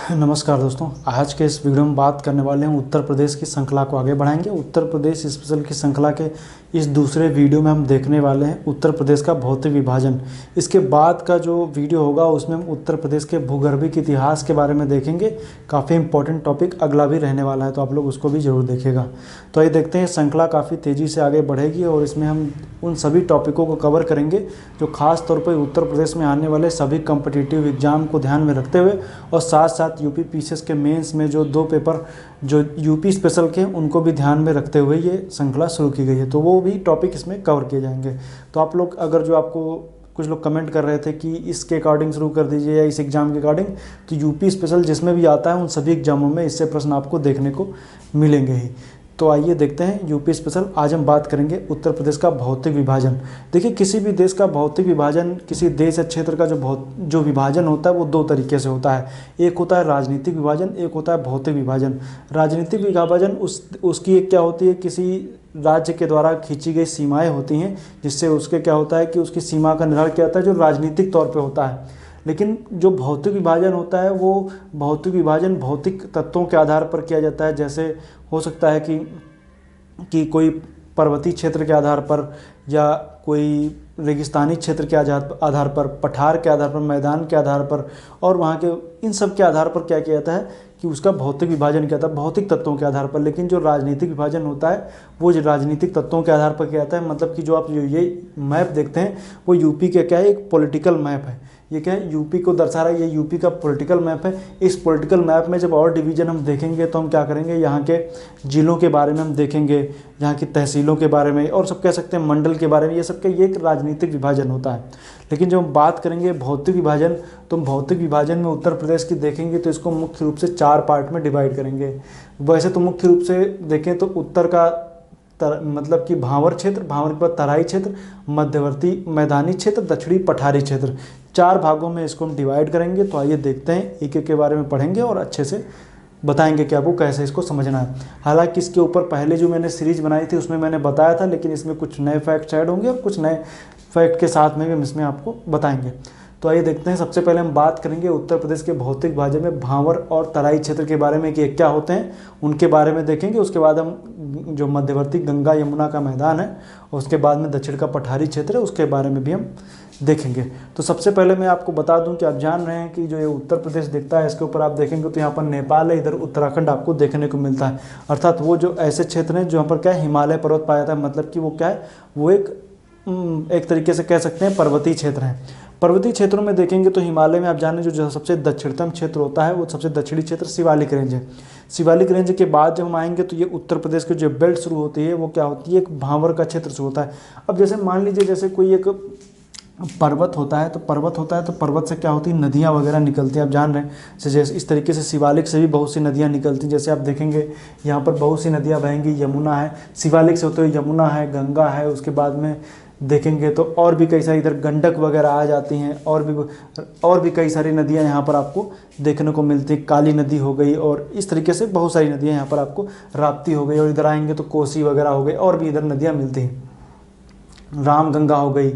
नमस्कार दोस्तों, आज के इस वीडियो में बात करने वाले हैं उत्तर प्रदेश की श्रृंखला को आगे बढ़ाएंगे। उत्तर प्रदेश स्पेशल की श्रृंखला के इस दूसरे वीडियो में हम देखने वाले हैं उत्तर प्रदेश का भौतिक विभाजन। इसके बाद का जो वीडियो होगा उसमें हम उत्तर प्रदेश के भूगर्भिक इतिहास के बारे में देखेंगे। काफ़ी इंपॉर्टेंट टॉपिक अगला भी रहने वाला है, तो आप लोग उसको भी ज़रूर देखिएगा। तो ये देखते हैं, श्रृंखला काफ़ी तेज़ी से आगे बढ़ेगी और इसमें हम उन सभी टॉपिकों को कवर करेंगे जो खास तौर पर उत्तर प्रदेश में आने वाले सभी कॉम्पिटिटिव एग्जाम को ध्यान में रखते हुए और साथ साथ यूपी पीसीएस के मेंस में जो 2 पेपर जो यूपी स्पेशल के उनको भी ध्यान में रखते हुए ये श्रृंखला शुरू की गई है। तो वो भी टॉपिक इसमें कवर किए जाएंगे। तो आप लोग अगर जो आपको कुछ लोग कमेंट कर रहे थे कि इसके अकॉर्डिंग शुरू कर दीजिए या इस एग्ज़ाम के अकॉर्डिंग, तो यूपी स्पेशल जिसमें भी आता है उन सभी एग्जामों में इससे प्रश्न आपको देखने को मिलेंगे ही। तो आइए देखते हैं यूपी स्पेशल। आज हम बात करेंगे उत्तर प्रदेश का भौतिक विभाजन। देखिए, किसी भी देश का भौतिक विभाजन, किसी देश या क्षेत्र का जो विभाजन होता है वो 2 तरीके से होता है। एक होता है राजनीतिक विभाजन, एक होता है भौतिक विभाजन। राजनीतिक विभाजन उसकी एक क्या होती है, किसी राज्य के द्वारा खींची गई सीमाएँ होती हैं, जिससे उसके क्या होता है कि उसकी सीमा का निर्धारण किया जाता है जो राजनीतिक तौर पर होता है। लेकिन जो भौतिक विभाजन होता है वो भौतिक विभाजन भौतिक तत्वों के आधार पर किया जाता है। जैसे हो सकता है कि कोई पर्वतीय क्षेत्र के आधार पर या कोई रेगिस्तानी क्षेत्र के आधार पर, पठार के आधार पर, मैदान के आधार पर और वहाँ के इन सब के आधार पर क्या किया जाता है कि उसका भौतिक विभाजन किया जाता है, भौतिक तत्वों के आधार पर। लेकिन जो राजनीतिक विभाजन होता है वो जो राजनीतिक तत्वों के आधार पर किया जाता है। मतलब कि जो आप ये मैप देखते हैं वो यूपी के क्या है, एक पॉलिटिकल मैप है। ये क्या है, यूपी को दर्शा रहा है। ये यूपी का पॉलिटिकल मैप है। इस पॉलिटिकल मैप में जब और डिवीज़न हम देखेंगे तो हम क्या करेंगे, यहाँ के ज़िलों के बारे में हम देखेंगे, यहाँ की तहसीलों के बारे में और सब कह सकते हैं मंडल के बारे में। ये सब का ये एक राजनीतिक विभाजन होता है। लेकिन जब हम बात करेंगे भौतिक विभाजन, तो भौतिक विभाजन में उत्तर प्रदेश की देखेंगे तो इसको मुख्य रूप से 4 पार्ट में डिवाइड करेंगे। वैसे तो मुख्य रूप से देखें तो उत्तर का मतलब कि भांवर क्षेत्र, भांवर के बाद तराई क्षेत्र, मध्यवर्ती मैदानी क्षेत्र, दक्षिणी पठारी क्षेत्र, 4 भागों में इसको हम डिवाइड करेंगे। तो आइए देखते हैं, एक एक के बारे में पढ़ेंगे और अच्छे से बताएंगे कि आपको कैसे इसको समझना है। हालांकि इसके ऊपर पहले जो मैंने सीरीज बनाई थी उसमें मैंने बताया था, लेकिन इसमें कुछ नए फैक्ट्स ऐड होंगे और कुछ नए फैक्ट के साथ में भी हम इसमें आपको बताएंगे। तो आइए देखते हैं। सबसे पहले हम बात करेंगे उत्तर प्रदेश के भौतिक विभाजन में भांवर और तराई क्षेत्र के बारे में कि क्या होते हैं, उनके बारे में देखेंगे। उसके बाद हम जो मध्यवर्ती गंगा यमुना का मैदान है और उसके बाद में दक्षिण का पठारी क्षेत्र है उसके बारे में भी हम देखेंगे। तो सबसे पहले मैं आपको बता दूं कि आप जान रहे हैं कि जो ये उत्तर प्रदेश दिखता है इसके ऊपर आप देखेंगे तो यहाँ पर नेपाल है, इधर उत्तराखंड आपको देखने को मिलता है। अर्थात वो जो ऐसे क्षेत्र हैं जो यहाँ पर क्या है, हिमालय पर्वत पाया जाता है। मतलब कि वो क्या है, वो एक तरीके से कह सकते हैं पर्वतीय क्षेत्र हैं। पर्वतीय क्षेत्रों में देखेंगे तो हिमालय में आप जाने जो सबसे दक्षिणतम क्षेत्र होता है वो सबसे दक्षिणी क्षेत्र शिवालिक रेंज है। शिवालिक रेंज के बाद जब हम आएंगे तो ये उत्तर प्रदेश की जो बेल्ट शुरू होती है वो क्या होती है, एक भांवर का क्षेत्र शुरू होता है। अब जैसे मान लीजिए जैसे कोई एक पर्वत होता है तो पर्वत से क्या होती है, नदियाँ वगैरह निकलती हैं। आप जान रहे हैं जैसे इस तरीके से शिवालिक से भी बहुत सी नदियाँ निकलती हैं। जैसे आप देखेंगे यहाँ पर बहुत सी नदियाँ बहेंगी, यमुना है, शिवालिक से होते हुए यमुना है, गंगा है, उसके बाद में देखेंगे तो और भी कई सारी इधर गंडक वगैरह आ जाती हैं और भी कई सारी नदियाँ यहाँ पर आपको देखने को मिलती हैं। काली नदी हो गई और इस तरीके से बहुत सारी नदियाँ यहाँ पर आपको, राप्ती हो गई और इधर आएंगे तो कोसी वगैरह हो गई और भी इधर नदियाँ मिलती हैं। रामगंगा हो गई,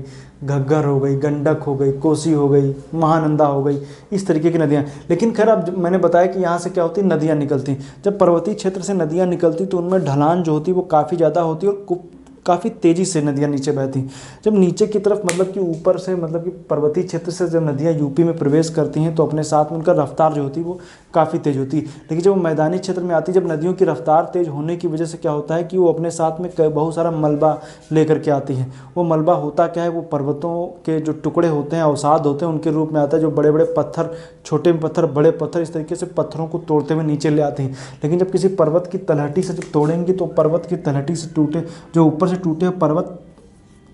घग्गर हो गई, गंडक हो गई, कोसी हो गई, महानंदा हो गई, इस तरीके की नदियाँ। लेकिन खैर अब मैंने बताया कि यहाँ से क्या होती है, नदियाँ निकलती। जब पर्वतीय क्षेत्र से नदियाँ निकलती तो उनमें ढलान जो होती है वो काफ़ी ज़्यादा होती है और काफ़ी तेज़ी से नदियाँ नीचे बहती। जब नीचे की तरफ मतलब कि ऊपर से मतलब कि पर्वतीय क्षेत्र से जब नदियाँ यूपी में प्रवेश करती हैं तो अपने साथ में उनका रफ्तार जो होती है वो काफ़ी तेज़ होती है। लेकिन जब वो मैदानी क्षेत्र में आती है, जब नदियों की रफ्तार तेज़ होने की वजह से क्या होता है कि वो अपने साथ में बहुत सारा मलबा लेकर के आती है। वो मलबा होता क्या है, वो पर्वतों के जो टुकड़े होते हैं, अवसाद होते हैं, उनके रूप में आता है। जो बड़े बड़े पत्थर, छोटे पत्थर, बड़े पत्थर, इस तरीके से पत्थरों को तोड़ते हुए नीचे ले आते हैं। लेकिन जब किसी पर्वत की तलहटी से जब तोड़ेंगे तो पर्वत की तलहटी से टूटे, जो ऊपर से टूटे पर्वत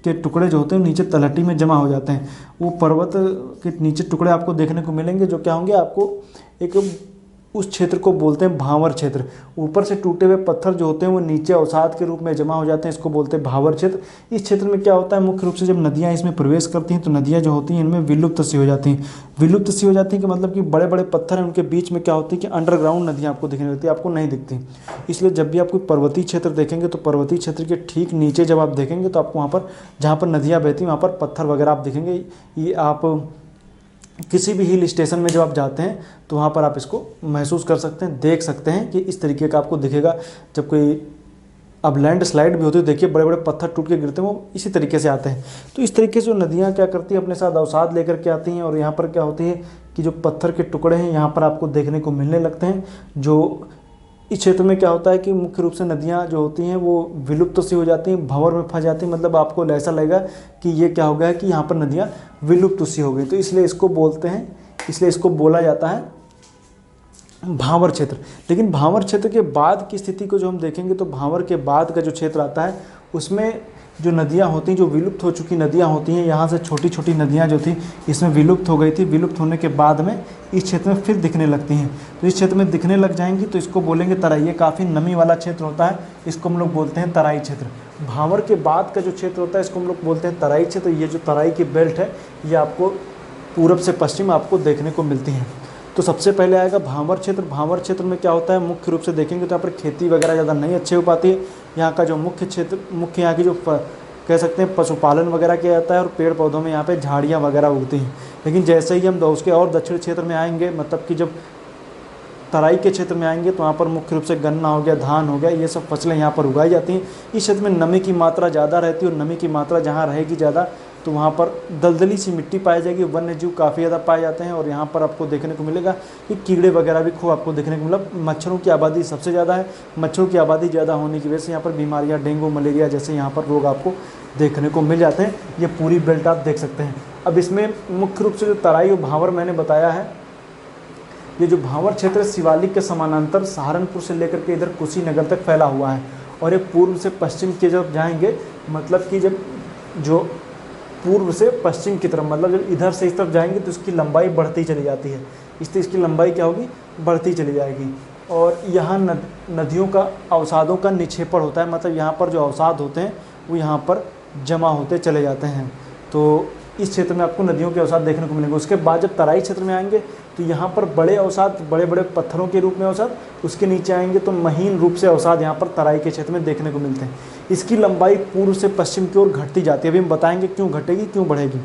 के टुकड़े जो होते हैं नीचे तलहटी में जमा हो जाते हैं। वो पर्वत के नीचे टुकड़े आपको देखने को मिलेंगे जो क्या होंगे, आपको एक उस क्षेत्र को बोलते हैं भांवर क्षेत्र। ऊपर से टूटे हुए पत्थर जो होते हैं वो नीचे अवसाद के रूप में जमा हो जाते हैं, इसको बोलते हैं भांवर क्षेत्र। इस क्षेत्र में क्या होता है, मुख्य रूप से जब नदियाँ इसमें प्रवेश करती हैं तो नदियाँ जो होती हैं इनमें विलुप्त सी हो जाती हैं। विलुप्त सी हो जाती हैं कि मतलब कि बड़े बड़े पत्थर हैं, उनके बीच में क्या होती है कि अंडरग्राउंड नदियाँ आपको दिखने लगती है, आपको नहीं दिखती। इसलिए जब भी आप कोई पर्वतीय क्षेत्र देखेंगे तो पर्वतीय क्षेत्र के ठीक नीचे जब आप देखेंगे तो आपको वहाँ पर जहाँ पर नदियाँ बहती हैं वहाँ पर पत्थर वगैरह आप देखेंगे। ये आप किसी भी हिल स्टेशन में जब आप जाते हैं तो वहाँ पर आप इसको महसूस कर सकते हैं, देख सकते हैं कि इस तरीके का आपको दिखेगा। जब कोई अब लैंड स्लाइड भी होती है, देखिए बड़े बड़े पत्थर टूट के गिरते हैं, वो इसी तरीके से आते हैं। तो इस तरीके से जो नदियाँ क्या करती हैं, अपने साथ अवसाद लेकर के आती हैं, और यहाँ पर क्या होती है कि जो पत्थर के टुकड़े हैं यहाँ पर आपको देखने को मिलने लगते हैं। जो इस क्षेत्र में क्या होता है कि मुख्य रूप से नदियाँ जो होती हैं वो विलुप्त सी हो जाती हैं, भंवर में फंस जाती हैं, मतलब आपको ऐसा लगेगा कि ये क्या हो गया कि यहाँ पर नदियाँ विलुप्त सी हो गई। तो इसलिए इसको बोलते हैं, इसलिए इसको बोला जाता है भांवर क्षेत्र। लेकिन भांवर क्षेत्र के बाद की स्थिति को जो हम देखेंगे तो भांवर के बाद का जो क्षेत्र आता है उसमें जो नदियाँ होती हैं, जो विलुप्त हो चुकी नदियाँ होती हैं, यहाँ से छोटी छोटी नदियाँ जो थी इसमें विलुप्त हो गई थी। विलुप्त होने के बाद में इस क्षेत्र में फिर दिखने लगती हैं। तो इस क्षेत्र में दिखने लग जाएंगी तो इसको बोलेंगे तराई। ये काफ़ी नमी वाला क्षेत्र होता है, इसको हम लोग बोलते हैं तराई क्षेत्र। भांवर के बाद का जो क्षेत्र होता है इसको हम लोग बोलते हैं तराई क्षेत्र। ये जो तराई की बेल्ट है ये आपको पूरब से पश्चिम आपको देखने को मिलती हैं। तो सबसे पहले आएगा भांवर क्षेत्र। भांवर क्षेत्र में क्या होता है, मुख्य रूप से देखेंगे तो यहाँ पर खेती वगैरह ज़्यादा नहीं अच्छी हो पाती है। यहाँ का जो मुख्य क्षेत्र, मुख्य यहाँ की जो कह सकते हैं पशुपालन वगैरह किया जाता है, और पेड़ पौधों में यहाँ पे झाड़ियाँ वगैरह उगती हैं। लेकिन जैसे ही हम उसके और दक्षिण क्षेत्र में आएंगे, मतलब कि जब तराई के क्षेत्र में आएंगे तो वहाँ पर मुख्य रूप से गन्ना हो गया, धान हो गया, ये सब फसलें यहाँ पर उगाई जाती हैं। इस क्षेत्र में नमी की मात्रा ज़्यादा रहती है, और नमी की मात्रा जहाँ रहेगी ज़्यादा तो वहाँ पर दलदली सी मिट्टी पाई जाएगी, वन्य जीव काफ़ी ज़्यादा पाए जाते हैं। और यहाँ पर आपको देखने को मिलेगा कि कीड़े वगैरह भी खूब आपको देखने को मतलब मच्छरों की आबादी सबसे ज़्यादा है। मच्छरों की आबादी ज़्यादा होने की वजह से यहाँ पर बीमारियाँ, डेंगू, मलेरिया जैसे यहाँ पर रोग आपको देखने को मिल जाते हैं। ये पूरी बेल्ट आप देख सकते हैं। अब इसमें मुख्य रूप से जो तराई और भांवर मैंने बताया है, ये जो भांवर क्षेत्र शिवालिक के समानांतर सहारनपुर से लेकर के इधर कुशीनगर तक फैला हुआ है। और ये पूर्व से पश्चिम की जब जाएंगे, मतलब कि जब जो पूर्व से पश्चिम की तरफ, मतलब जब इधर से इस तरफ जाएंगे तो इसकी लंबाई बढ़ती चली जाती है। इससे इसकी लंबाई क्या होगी, बढ़ती चली जाएगी। और यहाँ नदियों का अवसादों का निक्षेपण होता है, मतलब यहाँ पर जो अवसाद होते हैं वो यहाँ पर जमा होते चले जाते हैं। तो इस क्षेत्र में आपको नदियों के अवसाद देखने को मिलेंगे। उसके बाद जब तराई क्षेत्र में आएंगे तो यहाँ पर बड़े अवसाद, बड़े बड़े पत्थरों के रूप में अवसाद, उसके नीचे आएंगे तो महीन रूप से अवसाद यहाँ पर तराई के क्षेत्र में देखने को मिलते हैं। इसकी लंबाई पूर्व से पश्चिम की ओर घटती जाती है। अभी हम बताएंगे क्यों घटेगी, क्यों बढ़ेगी।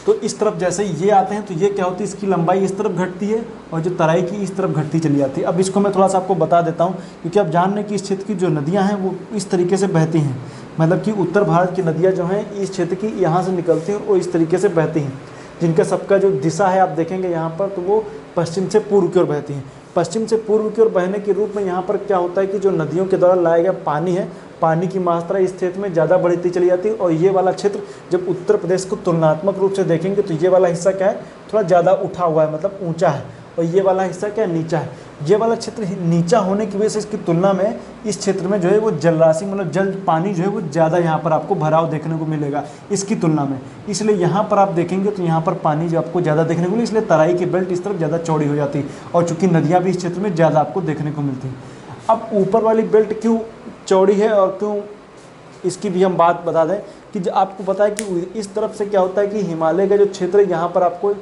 तो इस तरफ जैसे ये आते हैं तो ये क्या होती है, इसकी लंबाई इस तरफ घटती है, और जो तराई की इस तरफ घटती चली जाती है। अब इसको मैं थोड़ा सा आपको बता देता हूँ, क्योंकि आप जान लें कि इस क्षेत्र की जो नदियाँ हैं वो इस तरीके से बहती हैं। मतलब कि उत्तर भारत की नदियाँ जो हैं इस क्षेत्र की यहाँ से निकलती हैं और इस तरीके से बहती हैं, जिनका सबका जो दिशा है आप देखेंगे यहाँ पर, तो वो पश्चिम से पूर्व की ओर बहती हैं। पश्चिम से पूर्व की ओर बहने के रूप में यहाँ पर क्या होता है कि जो नदियों के द्वारा लाया गया पानी है, पानी की मात्रा इस क्षेत्र में ज़्यादा बढ़ती चली जाती है। और ये वाला क्षेत्र जब उत्तर प्रदेश को तुलनात्मक रूप से देखेंगे तो ये वाला हिस्सा क्या है, थोड़ा ज़्यादा उठा हुआ है, मतलब ऊंचा है, और ये वाला हिस्सा क्या है, नीचा है। ये वाला क्षेत्र नीचा होने की वजह से इसकी तुलना में इस क्षेत्र में जो है वो जलराशि, मतलब जल पानी जो है वो ज़्यादा यहाँ पर आपको भराव देखने को मिलेगा इसकी तुलना में। इसलिए यहाँ पर आप देखेंगे तो यहाँ पर पानी जो आपको ज़्यादा देखने को मिले, इसलिए तराई की बेल्ट इस तरफ ज़्यादा चौड़ी हो जाती है, और चूँकि नदियाँ भी इस क्षेत्र में ज़्यादा आपको देखने को मिलती हैं। अब ऊपर वाली बेल्ट क्यों चौड़ी है और क्यों, इसकी भी हम बात बता दें कि आपको पता है कि इस तरफ से क्या होता है कि हिमालय का जो क्षेत्र है यहाँ पर आपको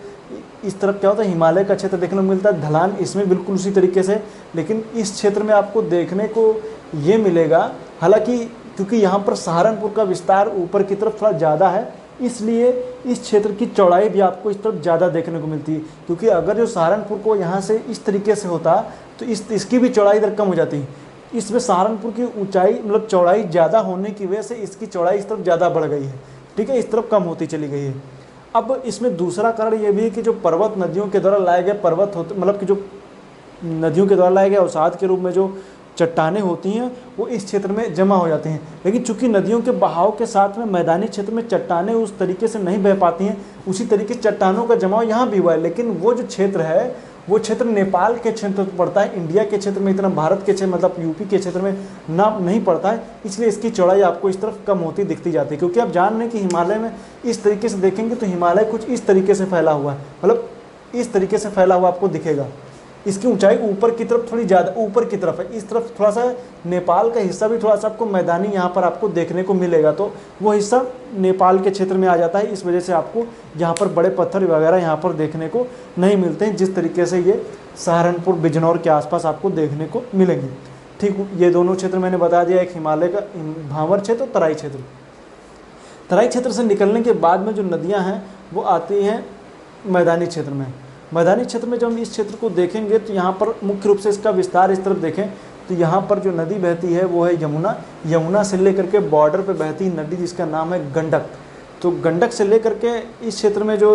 इस तरफ क्या होता है, हिमालय का क्षेत्र देखने को मिलता है, ढलान इसमें बिल्कुल उसी तरीके से। लेकिन इस क्षेत्र में आपको देखने को ये मिलेगा, हालांकि क्योंकि यहाँ पर सहारनपुर का विस्तार ऊपर की तरफ थोड़ा ज़्यादा है, इसलिए इस क्षेत्र की चौड़ाई भी आपको इस तरफ ज़्यादा देखने को मिलती है। क्योंकि अगर जो सहारनपुर को यहाँ से इस तरीके से होता तो इसकी भी चौड़ाई इधर कम हो जाती। इसमें सहारनपुर की ऊंचाई मतलब चौड़ाई ज़्यादा होने की वजह से इसकी चौड़ाई इस तरफ ज़्यादा बढ़ गई है, ठीक है, इस तरफ कम होती चली गई है। अब इसमें दूसरा कारण ये भी है कि जो पर्वत नदियों के द्वारा लाए गए पर्वत होते, मतलब कि जो नदियों के द्वारा लाए गए अवसाद के रूप में जो चट्टानें होती हैं वो इस क्षेत्र में जमा हो जाती हैं। लेकिन चूंकि नदियों के बहाव के साथ में मैदानी क्षेत्र में चट्टानें उस तरीके से नहीं बह पाती हैं, उसी तरीके चट्टानों का जमाव यहाँ भी हुआ है। लेकिन वो जो क्षेत्र है वो क्षेत्र नेपाल के क्षेत्र में पड़ता है, इंडिया के क्षेत्र में इतना, भारत के क्षेत्र मतलब यूपी के क्षेत्र में ना नहीं पड़ता है, इसलिए इसकी चौड़ाई आपको इस तरफ कम होती दिखती जाती है। क्योंकि आप जान लें कि हिमालय में इस तरीके से देखेंगे तो हिमालय कुछ इस तरीके से फैला हुआ है, मतलब इस तरीके से फैला हुआ आपको दिखेगा। इसकी ऊंचाई ऊपर की तरफ थोड़ी ज़्यादा ऊपर की तरफ है, इस तरफ थोड़ा सा नेपाल का हिस्सा भी थोड़ा सा आपको मैदानी यहाँ पर आपको देखने को मिलेगा, तो वो हिस्सा नेपाल के क्षेत्र में आ जाता है। इस वजह से आपको यहाँ पर बड़े पत्थर वगैरह यहाँ पर देखने को नहीं मिलते हैं, जिस तरीके से ये सहारनपुर बिजनौर के आसपास आपको देखने को मिलेंगे। ठीक, ये दोनों क्षेत्र मैंने बता दिया, एक हिमालय का भांवर क्षेत्र और तराई क्षेत्र। तराई क्षेत्र से निकलने के बाद में जो नदियाँ हैं वो आती हैं मैदानी क्षेत्र में। मैदानी क्षेत्र में जब हम इस क्षेत्र को देखेंगे तो यहाँ पर मुख्य रूप से इसका विस्तार इस तरफ देखें तो यहाँ पर जो नदी बहती है वो है यमुना। यमुना से लेकर के बॉर्डर पे बहती नदी जिसका नाम है गंडक। तो गंडक से लेकर के इस क्षेत्र में जो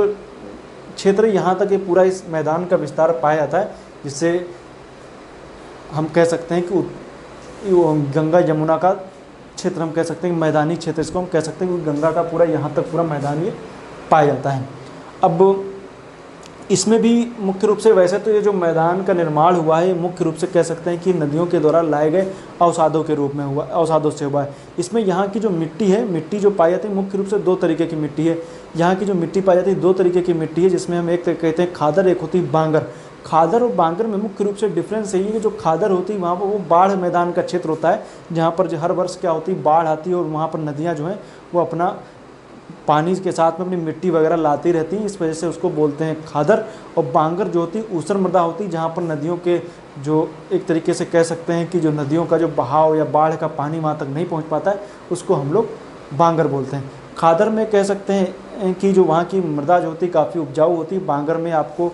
क्षेत्र यहाँ तक ये पूरा इस मैदान का विस्तार पाया जाता है, जिससे हम कह सकते हैं कि गंगा यमुना का क्षेत्र हम कह सकते हैं, मैदानी क्षेत्र इसको हम कह सकते हैं, क्योंकि गंगा का पूरा यहाँ तक पूरा मैदान ये पाया जाता है। अब इसमें भी मुख्य रूप से वैसे तो ये जो मैदान का निर्माण हुआ है मुख्य रूप से कह सकते हैं कि नदियों के द्वारा लाए गए अवसादों के रूप में हुआ, अवसादों से हुआ है। इसमें यहाँ की जो मिट्टी है, मिट्टी जो पाई जाती है मुख्य रूप से दो तरीके की मिट्टी है। यहाँ की जो मिट्टी पाई जाती है दो तरीके की मिट्टी है, जिसमें हम एक कहते हैं खादर, एक होती है बांगर। खादर और बांगर में मुख्य रूप से डिफरेंस यही है कि जो खादर होती है वहाँ पर वो बाढ़ मैदान का क्षेत्र होता है, जहाँ पर हर वर्ष क्या होती है, बाढ़ आती है और वहाँ पर नदियाँ जो हैं वो अपना पानी के साथ में अपनी मिट्टी वगैरह लाती रहती हैं, इस वजह से उसको बोलते हैं खादर। और बांगर जो होती है ऊसर मृदा होती है, जहाँ पर नदियों के जो एक तरीके से कह सकते हैं कि जो नदियों का जो बहाव या बाढ़ का पानी वहाँ तक नहीं पहुँच पाता है, उसको हम लोग बांगर बोलते हैं। खादर में कह सकते हैं कि जो वहाँ की मृदा जो होती है काफ़ी उपजाऊ होती है। बांगर में आपको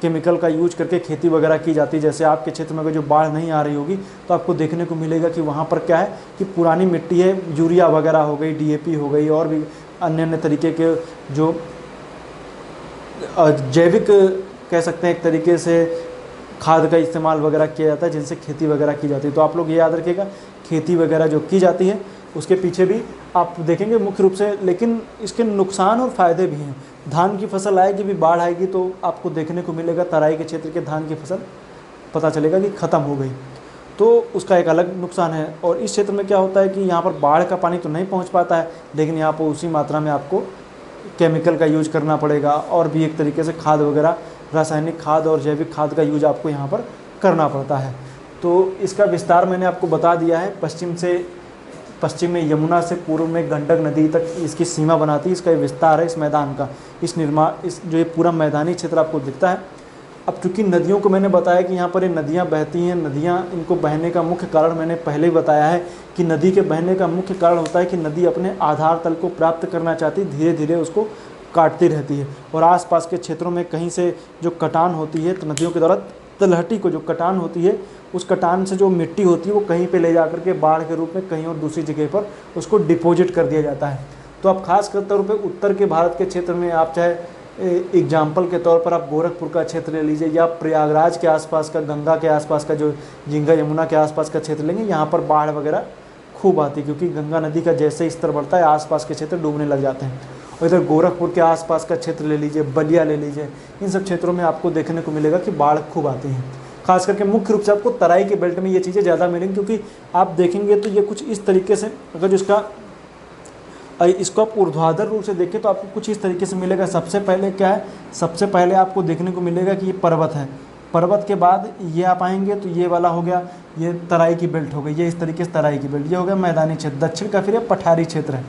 केमिकल का यूज करके खेती वगैरह की जाती है। जैसे आपके क्षेत्र में अगर जो बाढ़ नहीं आ रही होगी तो आपको देखने को मिलेगा कि वहाँ पर क्या है कि पुरानी मिट्टी है, यूरिया वगैरह हो गई, DAP हो गई और भी अन्य अन्य तरीके के जो जैविक कह सकते हैं एक तरीके से खाद का इस्तेमाल वगैरह किया जाता है, जिनसे खेती वगैरह की जाती है। तो आप लोग ये याद रखिएगा, खेती वगैरह जो की जाती है उसके पीछे भी आप देखेंगे मुख्य रूप से, लेकिन इसके नुकसान और फ़ायदे भी हैं। धान की फसल आएगी भी, बाढ़ आएगी तो आपको देखने को मिलेगा तराई के क्षेत्र के धान की फसल पता चलेगा कि ख़त्म हो गई, तो उसका एक अलग नुकसान है। और इस क्षेत्र में क्या होता है कि यहाँ पर बाढ़ का पानी तो नहीं पहुँच पाता है, लेकिन यहाँ पर उसी मात्रा में आपको केमिकल का यूज करना पड़ेगा और भी एक तरीके से खाद वगैरह, रासायनिक खाद और जैविक खाद का यूज आपको यहाँ पर करना पड़ता है। तो इसका विस्तार मैंने आपको बता दिया है। पश्चिम में यमुना से पूर्व में गंडक नदी तक इसकी सीमा बनाती है, इसका विस्तार है इस मैदान का। इस जो ये पूरा मैदानी क्षेत्र आपको दिखता है। अब चूँकि नदियों को मैंने बताया कि यहाँ पर ये नदियाँ बहती हैं, नदियाँ इनको बहने का मुख्य कारण मैंने पहले ही बताया है कि नदी के बहने का मुख्य कारण होता है कि नदी अपने आधार तल को प्राप्त करना चाहती, धीरे धीरे उसको काटती रहती है। और आसपास के क्षेत्रों में कहीं से जो कटान होती है तो नदियों के द्वारा तलहटी को जो कटान होती है, उस कटान से जो मिट्टी होती है वो कहीं पे ले जाकर के बाढ़ के रूप में कहीं और दूसरी जगह पर उसको डिपॉजिट कर दिया जाता है। तो आप खास कर तौर पे उत्तर के भारत के क्षेत्र में आप चाहे एग्जाम्पल के तौर पर आप गोरखपुर का क्षेत्र ले लीजिए या प्रयागराज के आसपास का, गंगा के आसपास का जो गंगा यमुना के आसपास का क्षेत्र लेंगे, यहाँ पर बाढ़ वगैरह खूब आती है, क्योंकि गंगा नदी का जैसे स्तर बढ़ता है आसपास के क्षेत्र डूबने लग जाते हैं। और इधर गोरखपुर के आसपास का क्षेत्र ले लीजिए, बलिया ले लीजिए, इन सब क्षेत्रों में आपको देखने को मिलेगा कि बाढ़ खूब आती हैं। खास करके मुख्य रूप से आपको तराई के बेल्ट में ये चीज़ें ज़्यादा मिलेंगी, क्योंकि आप देखेंगे तो ये कुछ इस तरीके से, अगर इसको आप ऊर्ध्वाधर रूप से देखें तो आपको कुछ इस तरीके से मिलेगा। सबसे पहले क्या है, सबसे पहले आपको देखने को मिलेगा कि ये पर्वत है, पर्वत के बाद ये आप आएंगे तो ये वाला हो गया, ये तराई की बेल्ट हो गई, ये इस तरीके से तराई की बेल्ट, ये हो गया मैदानी क्षेत्र। दक्षिण का फिर ये पठारी क्षेत्र है।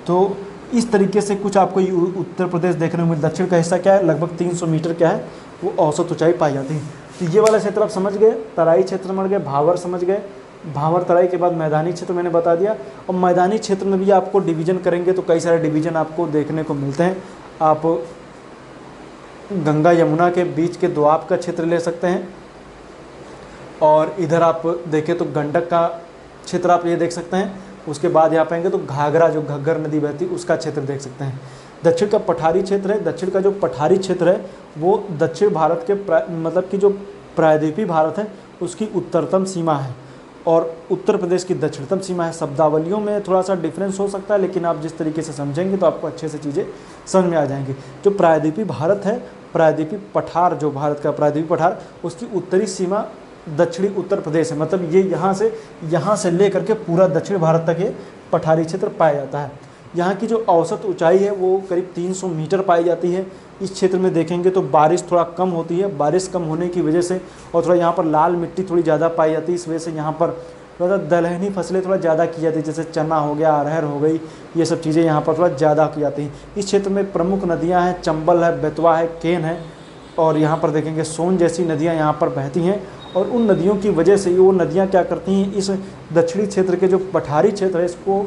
तो इस तरीके से कुछ आपको उत्तर प्रदेश देखने को मिले। दक्षिण का हिस्सा क्या है, लगभग 300 मीटर क्या है वो औसत ऊंचाई पाई जाती है। तो ये वाला क्षेत्र आप समझ गए, तराई क्षेत्र समझ गए, भावर समझ गए, भावर तराई के बाद मैदानी क्षेत्र मैंने बता दिया। और मैदानी क्षेत्र में भी आपको डिवीज़न करेंगे तो कई सारे डिवीज़न आपको देखने को मिलते हैं। आप गंगा यमुना के बीच के दोआब का क्षेत्र ले सकते हैं, और इधर आप देखें तो गंडक का क्षेत्र आप ये देख सकते हैं। उसके बाद यहाँ पाएंगे तो घाघरा जो घग्गर नदी बहती उसका क्षेत्र देख सकते हैं। दक्षिण का पठारी क्षेत्र है, दक्षिण का जो पठारी क्षेत्र है वो दक्षिण भारत के मतलब कि जो प्रायद्वीपीय भारत है उसकी उत्तरतम सीमा है, और उत्तर प्रदेश की दक्षिणतम सीमा है। शब्दावलियों में थोड़ा सा डिफरेंस हो सकता है, लेकिन आप जिस तरीके से समझेंगे तो आपको अच्छे से चीज़ें समझ में आ जाएंगी। जो प्रायद्वीपीय भारत है, प्रायद्वीपीय पठार जो भारत का प्रायद्वीपीय पठार, उसकी उत्तरी सीमा दक्षिणी उत्तर प्रदेश है। मतलब ये यहाँ से लेकर के पूरा दक्षिण भारत तक ये पठारी क्षेत्र पाया जाता है। यहाँ की जो औसत ऊंचाई है वो करीब 300 मीटर पाई जाती है। इस क्षेत्र में देखेंगे तो बारिश थोड़ा कम होती है, बारिश कम होने की वजह से, और थोड़ा यहाँ पर लाल मिट्टी थोड़ी ज़्यादा पाई जाती है, इस वजह से यहाँ पर थोड़ा दलहनी फसलें थोड़ा ज़्यादा की जाती है, जैसे चना हो गया, अरहर हो गई, ये सब चीज़ें यहाँ पर थोड़ा ज़्यादा की जाती हैं। इस क्षेत्र में प्रमुख नदियाँ हैं, चंबल है, बेतवा है, केन है, और यहाँ पर देखेंगे सोन जैसी नदियाँ यहाँ पर बहती हैं। और उन नदियों की वजह से वो नदियाँ क्या करती हैं, इस दक्षिणी क्षेत्र के जो पठारी क्षेत्र है इसको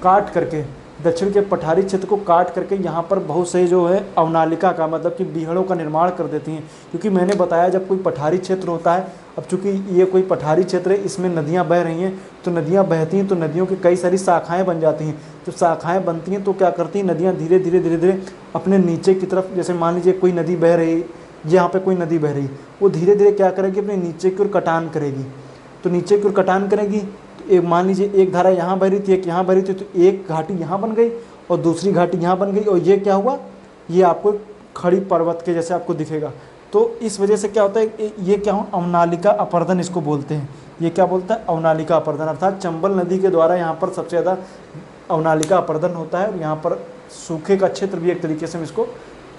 काट करके दक्षिण के पठारी क्षेत्र को काट करके यहाँ पर बहुत से जो है अवनालिका का मतलब कि बीहड़ों का निर्माण कर देती हैं। क्योंकि मैंने बताया जब कोई पठारी क्षेत्र होता है, अब चूंकि ये कोई पठारी क्षेत्र है, इसमें नदियाँ बह रही हैं, तो नदियाँ बहती हैं तो नदियों की कई सारी शाखाएँ बन जाती हैं। जब शाखाएँ बनती हैं तो क्या करती हैं, नदियाँ धीरे धीरे अपने नीचे की तरफ, जैसे मान लीजिए कोई नदी बह रही, यहाँ पे कोई नदी बह रही, वो धीरे धीरे क्या करेगी, अपने नीचे की ओर कटान करेगी। तो नीचे की ओर कटान करेगी तो एक मान लीजिए एक धारा यहाँ बह रही थी, एक यहाँ बह रही थी, तो एक घाटी यहाँ बन गई और दूसरी घाटी यहाँ बन गई, और ये क्या हुआ, ये आपको खड़ी पर्वत के जैसे आपको दिखेगा। तो इस वजह से क्या होता है, ये क्या हो, अवनालिका अपर्दन इसको बोलते हैं। ये क्या बोलता है, अवनालिका अपर्दन, अर्थात चंबल नदी के द्वारा यहाँ पर सबसे ज़्यादा अवनालिका अपर्दन होता है। और यहाँ पर सूखे का क्षेत्र भी एक तरीके से हम इसको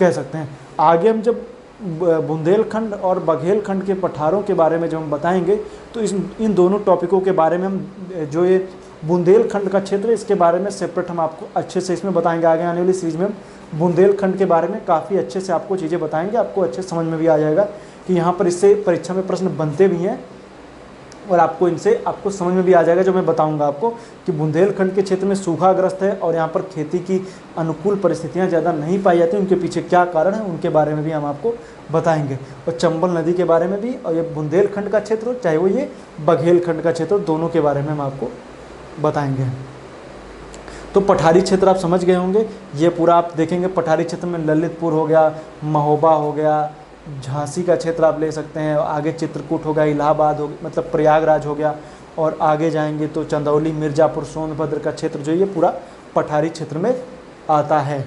कह सकते हैं। आगे हम जब बुंदेलखंड और बघेलखंड के पठारों के बारे में जब हम बताएंगे तो इन दोनों टॉपिकों के बारे में हम जो ये बुंदेलखंड का क्षेत्र है इसके बारे में सेपरेट हम आपको अच्छे से इसमें बताएंगे। आगे आने वाली सीरीज में हम बुंदेलखंड के बारे में काफ़ी अच्छे से आपको चीज़ें बताएंगे, आपको अच्छे समझ में भी आ जाएगा कि यहाँ पर इससे परीक्षा में प्रश्न बनते भी हैं और आपको इनसे आपको समझ में भी आ जाएगा। जो मैं बताऊंगा आपको कि बुंदेलखंड के क्षेत्र में सूखाग्रस्त है और यहाँ पर खेती की अनुकूल परिस्थितियाँ ज़्यादा नहीं पाई जाती, उनके पीछे क्या कारण है उनके बारे में भी हम आपको बताएंगे। और चंबल नदी के बारे में भी, और ये बुंदेलखंड का क्षेत्र हो चाहे वो ये बघेलखंड का क्षेत्र, दोनों के बारे में हम आपको बताएंगे। तो पठारी क्षेत्र आप समझ गए होंगे, ये पूरा आप देखेंगे। पठारी क्षेत्र में ललितपुर हो गया, महोबा हो गया, झांसी का क्षेत्र आप ले सकते हैं, आगे चित्रकूट हो गया, इलाहाबाद हो गया, मतलब प्रयागराज हो गया, और आगे जाएंगे तो चंदौली, मिर्ज़ापुर, सोनभद्र का क्षेत्र जो ये पूरा पठारी क्षेत्र में आता है।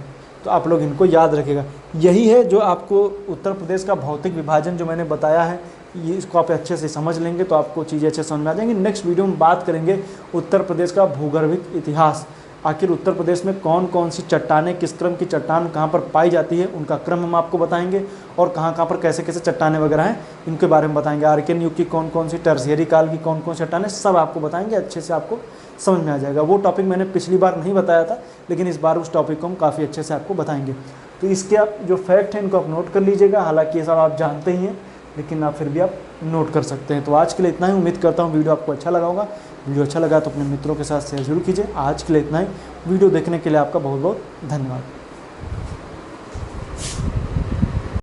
तो आप लोग इनको याद रखिएगा। यही है जो आपको उत्तर प्रदेश का भौतिक विभाजन जो मैंने बताया है, ये इसको आप अच्छे से समझ लेंगे तो आपको चीज़ें अच्छे समझ में आ जाएंगी। नेक्स्ट वीडियो में बात करेंगे उत्तर प्रदेश का भूगर्भिक इतिहास। आखिर उत्तर प्रदेश में कौन कौन सी चट्टानें, किस क्रम की चट्टान कहाँ पर पाई जाती है, उनका क्रम हम आपको बताएंगे, और कहाँ पर कैसे कैसे चट्टानें वगैरह हैं इनके बारे में बताएंगे। आर्कियन युग की कौन कौन सी, टर्शियरी काल की कौन कौन सी चट्टानें, सब आपको बताएंगे, अच्छे से आपको समझ में आ जाएगा। वो टॉपिक मैंने पिछली बार नहीं बताया था, लेकिन इस बार उस टॉपिक को हम काफ़ी अच्छे से आपको बताएंगे। तो इसके आप जो फैक्ट हैं इनको आप नोट कर लीजिएगा। हालांकि ये सब आप जानते ही हैं, लेकिन आप फिर भी आप नोट कर सकते हैं। तो आज के लिए इतना ही। उम्मीद करता हूँ वीडियो आपको अच्छा लगा होगा। वीडियो अच्छा लगा तो अपने मित्रों के साथ शेयर जरूर कीजिए। आज के लिए इतना ही। वीडियो देखने के लिए आपका बहुत बहुत धन्यवाद।